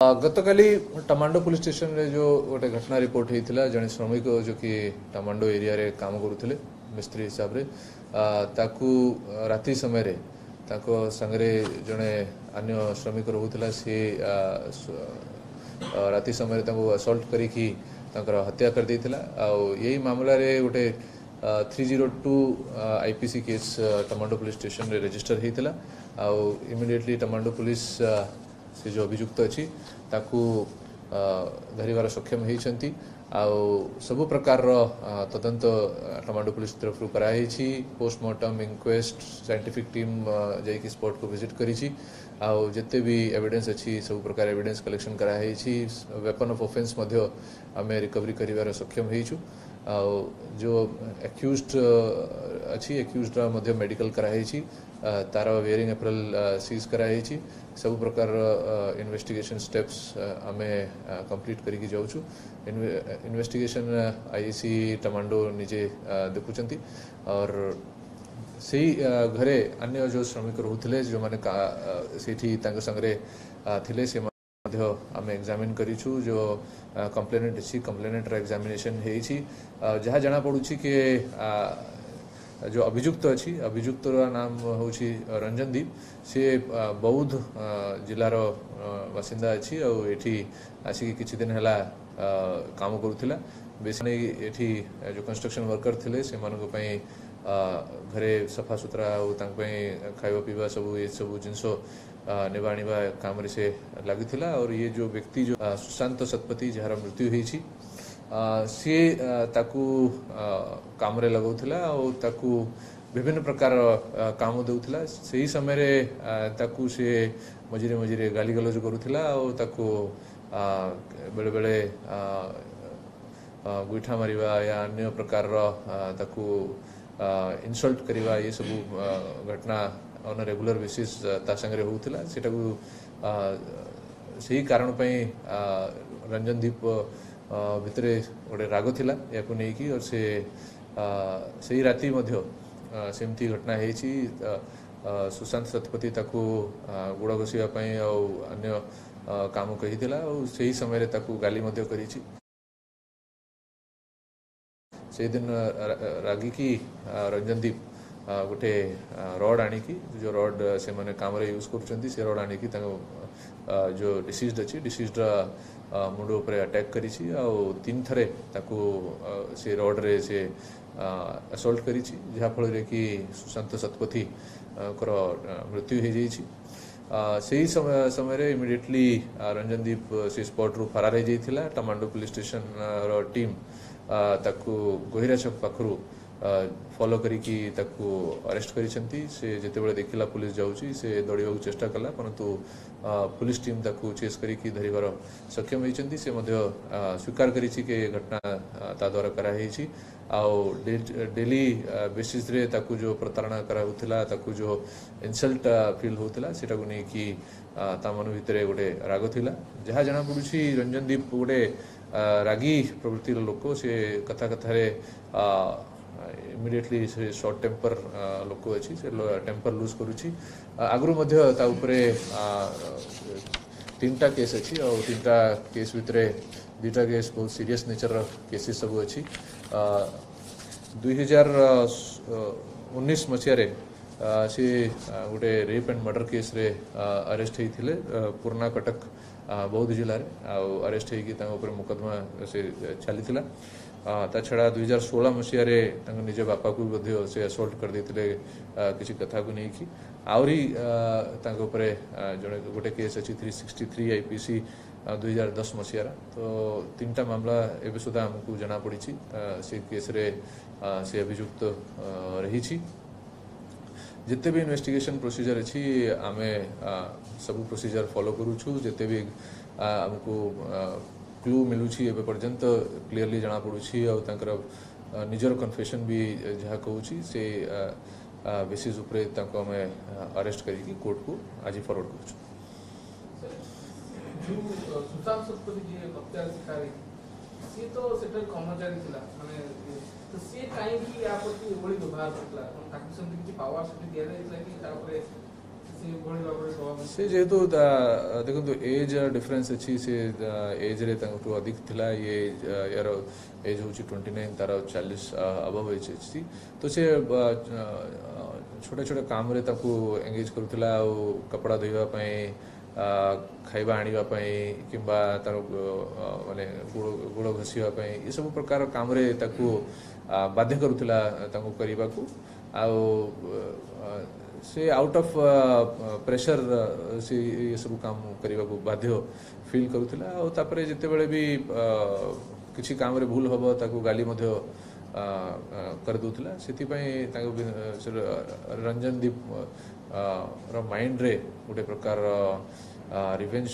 गतकाली टमांडो police station रे जो गोटे घटना रिपोर्ट होता जड़े श्रमिक जो कि टमांडो एरिया रे काम करुले मिस्त्री हिसाब से ताकू राति समय रे ताको संगरे जड़े अन्य श्रमिक रोला सी राति समय असल्ट करी हत्या कर देथिला यही मामला रे गोटे 302 आईपीसी केस टमांडो पुलिस स्टेशन रे रजिस्टर होता इमिडिएटली टमांडो पुलिस से जो अभियुक्त अच्छी ताकू धरवार सक्षम होती सबु प्रकार तदंत टमांडो पुलिस तरफ कराई पोस्टमार्टम इंक्वेस्ट साइंटिफिक टीम जाकि स्पॉट को विजिट करी जिते भी एविडेंस अच्छी सब प्रकार एविडेंस कलेक्शन कराई वेपन ऑफ ऑफेंस आम रिकवरी कर सक्षम हो जो एक्यूज्ड अच्छी एक्यूज्ड मेडिकल कराई तार वेयरिंग एप्पल सीज कराई सब प्रकार इन्वेस्टिगेशन स्टेप्स आम कंप्लीट करके जाऊँ इन्वेस्टिगेशन आईसी टमांडो निजे देखुंट और से घरे अन्य जो श्रमिक रोते जो मैंने संगे थिले से आम एग्जामिन करूँ जो कंप्लेनेंट अच्छी कंप्लेनेंट एग्जामिनेशन जहाँ जना पड़ू कि जो अभियुक्त अच्छी अभियुक्त नाम हूँ रंजनदीप सी बौद्ध जिलार बासिंदा अच्छी आठी आसिक किसी दिन है काम करुला बेस नहीं जो कंस्ट्रक्शन वर्कर थे से घरे सफा सुतरा खावा पीवा सब ये सब जिनस नेबा आनिबा काम से लगी और ये जो व्यक्ति जो सुशांत शतपथी जार मृत्यु होती सी ताकू काम रे लगाउथिला और ताकू विभिन्न प्रकार काम देउथिला सही समय रे ताकू से मझिरे मझिरे गाली गलौज करुथिला और ताकू बेले बेले गुइठा मारिबा या अन्य प्रकार ताकू इनसल्ट करिबा ये सब घटना ऑन रेगुलर बेसिस ता संगे होउथिला सेटाकू सही कारण पई रंजनदीप भितरे गोटे राग थिला याकू नेकी और से सही राति सेमती घटना होती सुशांत शतपथी ताकू गुड़ घोषापी अन्य काम कही और सही समय ताकू गाली करी से दिन रागिकी रंजनदीप गोटे रड आणिकी जो रड से मैंने काम यूज कर रड आणिकी जो डिसीज्ड अच्छी डिसीज्ड मुंड उपर अटैक करी तीन थरे ताकू से रड रे से असल्ट करी जहाँफल कि सुशांत शतपथी कर मृत्यु हो जाइए सही समय इमिडिएटली रंजनदीप से स्पॉट रू फरार हो जाइथिला टमांडो पुलिस स्टेशन रो टीम ताकू गोहिरा छक पाखरु फॉलो करिकी ताकू अरेस्ट करिसेंती से जेते बेले देखिला पुलिस जाउची से दौड़िया चेष्टा कला परंतु पुलिस टीम ताकू चेस करिकी धरिबार सक्षम होइचंती से मध्य स्वीकार करिछि के घटना ता द्वारा कराई डेली बेसिस रे ताकू जो प्रतारणा कराउथिला ताकू जो इनसल्ट फील होउथिला सेटा को नै कि ता मन भितरे गोटे राग थिला जहाँ जना पड़ुछि रंजनदीप गोटे रागी प्रवृत्तिर लोक से कथा कथारे इमिडिएटली से शॉर्ट टेम्पर लोक अच्छी से टेम्पर लूज करुच्ची आगु तीन केस अच्छी और तीन केस भितर दुईटा केस बहुत सीरियस नेचर केसेस सब अच्छी 2019 मसीह सी गोटे रेप एंड मर्डर केस रे अरेस्ट होते पुराना कटक बौद्ध जिले में अरेस्ट होकर मुकदमा से चली ता छड़ा 2016 मसीह निज बापा को से असल्ट कर देते किसी कथा को नहीं कि आहरी जड़े गोटे केस अच्छी 363 आईपीसी 2010 मसीह तो तीन मामला एवं सुधा आमको जना पड़ी से केस रे से अभियुक्त रही जिते भी इन्वेस्टिगेशन प्रोसीजर अच्छी आम सब प्रोसीजर फॉलो करूँ जिते भी आमको क्लू मिलूँ एवं पर्यंत क्लीयरली जना पड़ुछि और निजर कन्फेशन भी जहाँ कहूँ से बेसिस उपरे आम अरेस्ट करी कोर्ट को आज फॉरवर्ड करूँ सुशांत शतपथी जी हत्या शिकार सी तो सेटर कर्मचारी थिला माने तो सी काहे की या प्रति एभली व्यवहार करला ताकि संति किछि पावर सेठी दिया जायतला कि तापर से भଳି भाबरे दवा से जेहेतु देखो एज डिफरेंस अच्छी से एज रे तंगटू अधिक थिला ये यार एज होची 29 तार 40 अबव एज अछि तो से छोटे छोटे काम रे ताकू एंगेज करूथिला कपड़ा धोइबा पई खाइबा आनिबा पई किंबा तार माने गुड़ घसीबा पई ये सब प्रकार काम रे ताकू बाध्य करूथिला ताकू करिबा को से आउट ऑफ प्रेशर से ये सब काम करने को बाध्य फील करूला और तापरे जिते बड़े भी किसी काम रे भूल हम ताकू गाली मध्य कर दूला से रंजन दीप माइंड रे गोटे प्रकार रिवेंज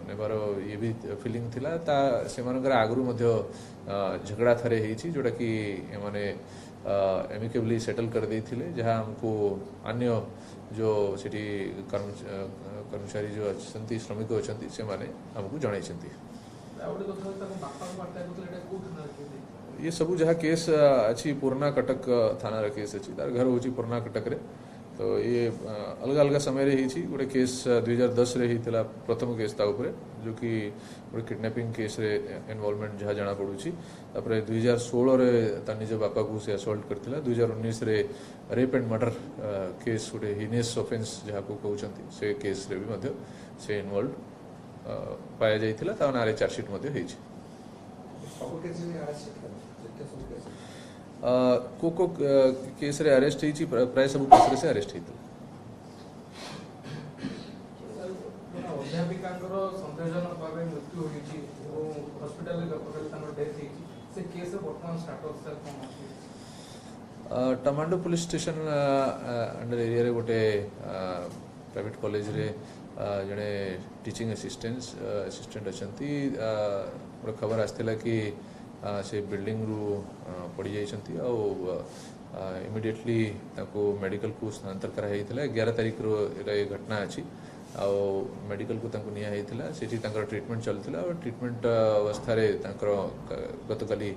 नेबार ये भी फीलिंग थिला ता से मानकर आगु मध्य झगड़ा थरे हेची जोटा कि माने एमिकेबली सेटल कर देथिले जहाँ हमको अन्य जो सिटी कर्मचारी जो अच्छी श्रमिक अच्छा से माने हमको जणाई ये सब जहाँ केस अच्छी पुराना कटक थाना केस अच्छी तार घर होची पुराना कटक रे तो ये अलग अलग समय रे ही गोटे केस 2010 रे ही थिला प्रथम केस ता ऊपर जो कि गोटे किडनैपिंग केस रे इन्वॉल्वमेंट जहाँ जना पड़ुची तापरे 2016 रे ता निज बापा को से असॉल्ट करथिला 2019 रे रेप एंड मर्डर केस गोटे हिनेस ऑफेंस जहाँ को कहउचंती से केस रे भी मध्य से इन्वॉल्व पाया जाइथिला ता नारे चार्जशीट मध्य हेछि को केस रे अरेस्ट होती प्राय सब केस से अरेस्ट होती अध्यापिकांकर संदेहजनक भाव मृत्यु होती हॉस्पिटल डेथ होती से केस वर्तमान स्टेटस कोन टमांडो पुलिस स्टेशन अंडर एरिया रे गोटे प्राइवेट कॉलेज रे जड़े टीचिंग असिस्टेंट अच्छी गोटे खबर आसला कि से बिल्डिंग रु पड़ी जाइछंती इमिडिएटली ताको मेडिकल को स्थानांतर कराई 11 तारीख रो ये घटना अच्छी मेडिकल को ताको निया हेतिला सेठी ताकर ट्रीटमेंट चलथिला और ट्रीटमेंट अवस्था रे ताकर गतकाली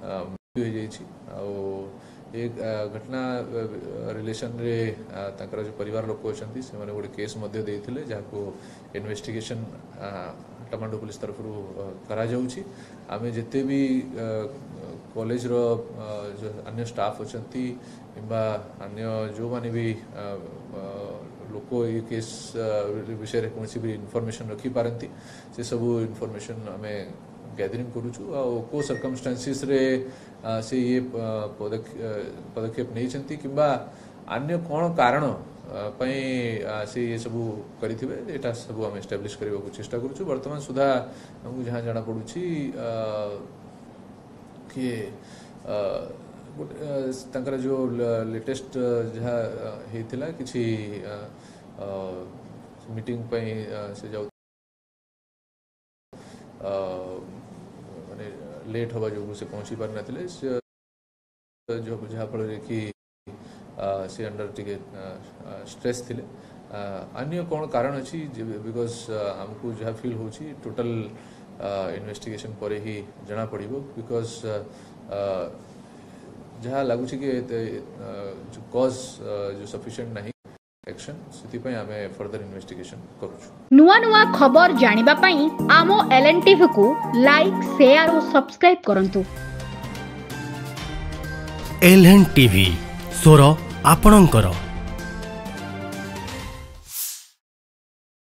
मृत्यु हो जाइछि एक घटना रिलेशन रे ताकर जो परिवार लोक अछंती से माने गोटे केस मध्य देथिले जाको इन्वेस्टिगेशन टमांडो पुलिस तरफ करा जाउछि आमे जते भी कॉलेज रो जो अन्य स्टाफ अछंती किंबा अन्य जो माने भी लोक ये केस विषय रे कोनसी भी इन्फॉर्मेशन रखी पारंती से सब इन्फॉर्मेशन आमे गैदरिंग करूछु को सर्कमस्टेंसेस रे से ये पदक्षेप नहीं चंती किंबा अन्य कौन कारण से ये सब करें सब आम एस्टाब्लिश करने को चेष्टा करूँ बर्तमान सुधा हमको जहाँ जना पड़ुछि कि गोटे जो लेटेस्ट जहाँ होता किसी मीटिंग से जाऊ माने लेट हवा जो से पहुँची पार नथिले जो जहाँ फल कि से अंडर टिके स्ट्रेस थिले अन्य कौन कारण अच्छी बिकॉज हमको जहाँ फील होची टोटल इन्वेस्टिगेशन पर ही जना पड़िबो बिकॉज जहाँ लगुच कि जो कॉज जो सफिशिएंट नहीं एक्शन सिति आमे फर्दर इन्वेस्टिगेशन करूछु नुआ नुआ खबर जानिबा पई आमो एलएनटीवी को लाइक शेयर और सब्सक्राइब करंतु एलएनटीवी सोरो आपणंकर।